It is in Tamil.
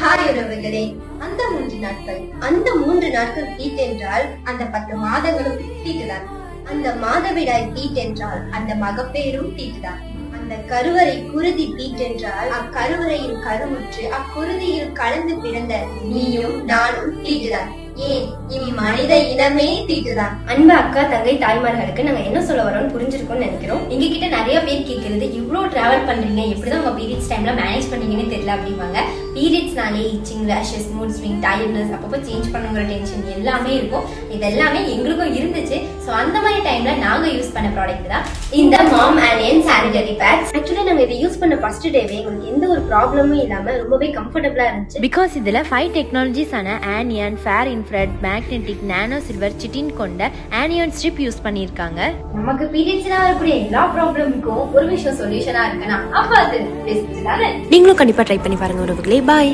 ஹாய் உறவுகளே, அந்த 3 நாட்கள் தீட்டென்றால் அந்த 10 மாதங்களும் தீட்டுதான். அந்த மாதவிடாய் தீட்டென்றால் அந்த மகப்பேரும் தீட்டுதான். அந்த கருவறை குருதி தீட்டென்றால் அக்கருவறையில் கருவுற்று அக்குருதியில் கலந்து பிறந்த நீயும் நானும் தீட்டுதான். ஏன் இம்மனித இனமே தீட்டுதான். அன்பு அக்கா தங்கை தாய்மார்களுக்கு நாங்க என்ன சொல்ல வரோம்னு புரிஞ்சிருக்கோம்னு நினைக்கிறோம். எங்க கிட்ட நிறைய பேர் கேட்கறது, இவ்வளவு டிராவல் பண்றீங்க, எப்படிதான் உங்க பீரியட்ஸ் டைம்ல மேனேஜ் பண்ணீங்கன்னு தெரியல அப்படிவாங்க. பீரியட்ஸ்னாலே itching, rashes, mood swing, tiredness, அப்பப்போ சேஞ்ச் பண்ணுங்கிற டென்ஷன் எல்லாமே இருக்கும். இது எல்லாமே எங்களுக்கும் இருந்துச்சு. சோ அந்த மாதிரி டைம்ல நாங்க யூஸ் பண்ண ப்ராடக்ட் தான் இந்த மாம் ஆனியன் சானிட்டரி பேட்ஸ். ஆக்சுவலி நாங்க இதை யூஸ் பண்ண ஃபர்ஸ்ட் டேவே எங்களுக்கு எந்த ஒரு ப்ராப்ளமும் இல்லாம ரொம்பவே கம்ஃபர்டபுளா இருந்துச்சு. பிகாஸ் இதுல 5 டெக்னாலஜிஸ் ஆன onion, far infrared, magnetic, nano silver, chitin கொண்ட ஆனியன் ஸ்ட்ரிப் யூஸ் பண்ணிருக்காங்க. நமக்கு பீரியட்ஸ்னா வரக்கூடிய எல்லா ப்ராப்ளமுக்கும் ஒரு விஷயம் சொல்யூஷனா இருக்குன்னா அப்ப அது பெஸ்ட் தானே. நீங்களும் கண்டிப்பா ட்ரை பண்ணி பாருங்க உறவுகளே. பாய்.